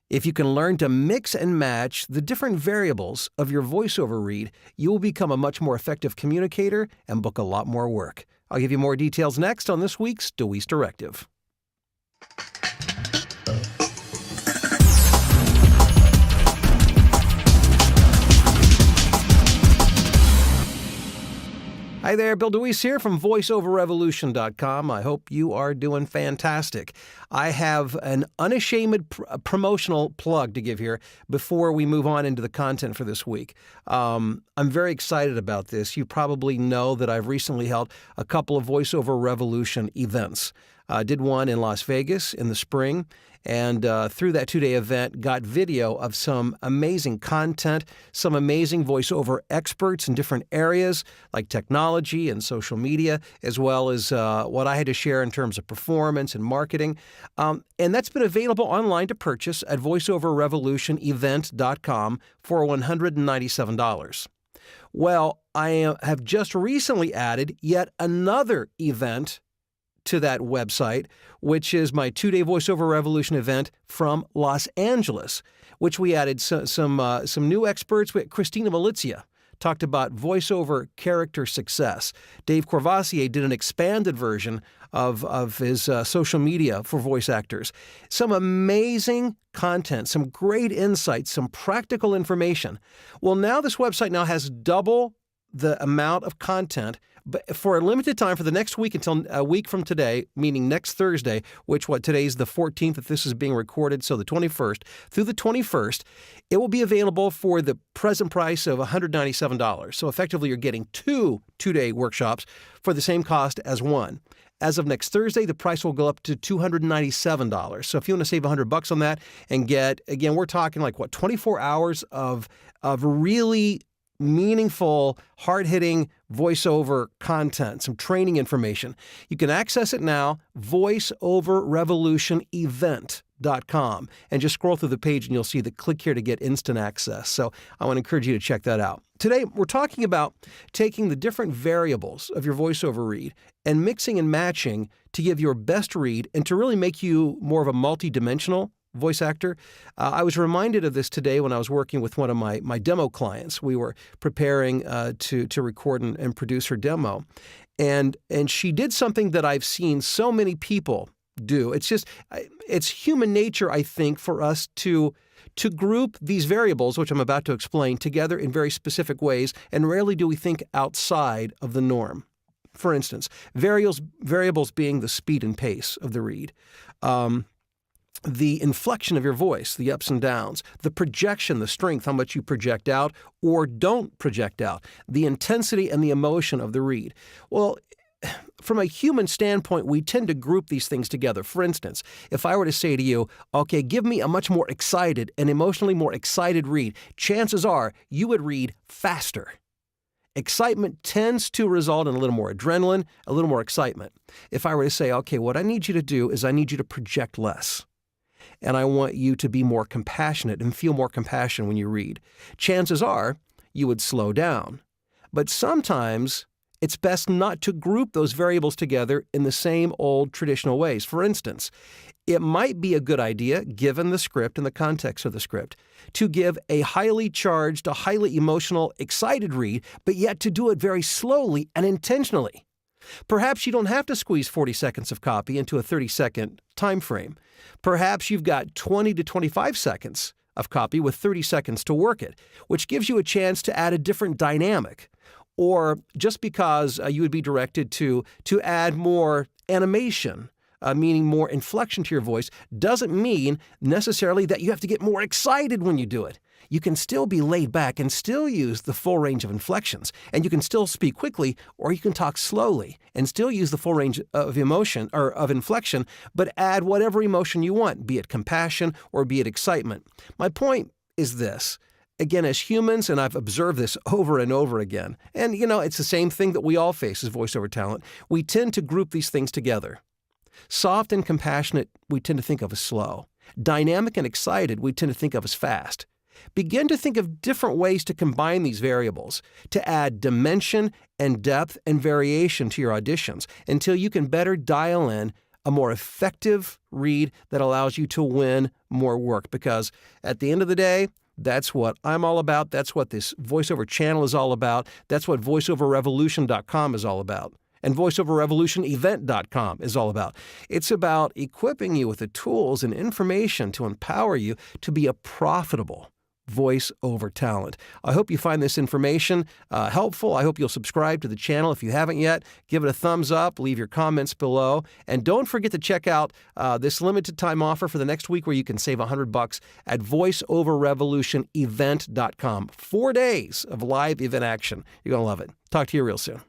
If you can learn to mix and match the different variables of your voiceover read, you will become a much more effective communicator and book a lot more work. I'll give you more details next on this week's DeWeese Directive. Hi there, Bill DeWeese here from VoiceOverRevolution.com. I hope you are doing fantastic. I have an unashamed promotional plug to give here before we move on into the content for this week. I'm very excited about this. You probably know that I've recently held a couple of VoiceOver Revolution events. I did one in Las Vegas in the spring, and through that two-day event, got video of some amazing content, some amazing voiceover experts in different areas like technology and social media, as well as what I had to share in terms of performance and marketing. And that's been available online to purchase at voiceoverrevolutionevent.com for $197. Well, I have just recently added yet another event to that website, which is my two-day VoiceOver Revolution event from Los Angeles, which we added some new experts. Christina Malizia talked about voiceover character success. Dave Courvoisier did an expanded version of his social media for voice actors. Some amazing content, some great insights, some practical information. Well, now this website now has double the amount of content, but for a limited time for the next week until a week from today, meaning next Thursday, today's the 14th if this is being recorded, so the 21st, through the 21st, it will be available for the present price of $197. So effectively, you're getting two-day workshops for the same cost as one. As of next Thursday, the price will go up to $297. So if you want to save $100 on that and get, again, we're talking 24 hours of really meaningful, hard-hitting voiceover content, some training information. You can access it now, voiceoverrevolutionevent.com, and just scroll through the page and you'll see the click here to get instant access. So I want to encourage you to check that out. Today, we're talking about taking the different variables of your voiceover read and mixing and matching to give your best read and to really make you more of a multi-dimensional voice actor. I was reminded of this today when I was working with one of my demo clients. We were preparing to record and produce her demo. And she did something that I've seen so many people do. It's human nature, I think, for us to group these variables, which I'm about to explain, together in very specific ways, and rarely do we think outside of the norm. For instance, variables being the speed and pace of the read. The inflection of your voice, the ups and downs, the projection, the strength, how much you project out or don't project out, the intensity and the emotion of the read. Well, from a human standpoint, we tend to group these things together. For instance, if I were to say to you, okay, give me a much more excited and emotionally more excited read, chances are you would read faster. Excitement tends to result in a little more adrenaline, a little more excitement. If I were to say, okay, what I need you to do is I need you to project less. And I want you to be more compassionate and feel more compassion when you read. Chances are you would slow down. But sometimes it's best not to group those variables together in the same old traditional ways. For instance, it might be a good idea, given the script and the context of the script, to give a highly charged, a highly emotional, excited read, but yet to do it very slowly and intentionally. Perhaps you don't have to squeeze 40 seconds of copy into a 30-second time frame. Perhaps you've got 20 to 25 seconds of copy with 30 seconds to work it, which gives you a chance to add a different dynamic. Or just because you would be directed to add more animation, meaning more inflection to your voice, doesn't mean necessarily that you have to get more excited when you do it. You can still be laid back and still use the full range of inflections, and you can still speak quickly, or you can talk slowly and still use the full range of emotion or of inflection, but add whatever emotion you want, be it compassion or be it excitement. My point is this. Again, as humans, and I've observed this over and over again, and it's the same thing that we all face as voiceover talent, we tend to group these things together. Soft and compassionate, we tend to think of as slow. Dynamic and excited, we tend to think of as fast. Begin to think of different ways to combine these variables, to add dimension and depth and variation to your auditions until you can better dial in a more effective read that allows you to win more work. Because at the end of the day, that's what I'm all about. That's what this VoiceOver channel is all about. That's what VoiceOverRevolution.com is all about. And VoiceOverRevolutionEvent.com is all about. It's about equipping you with the tools and information to empower you to be a profitable voiceover talent. I hope you find this information helpful. I hope you'll subscribe to the channel if you haven't yet. Give it a thumbs up. Leave your comments below. And don't forget to check out this limited time offer for the next week where you can save $100 at VoiceOverRevolutionEvent.com. 4 days of live event action. You're going to love it. Talk to you real soon.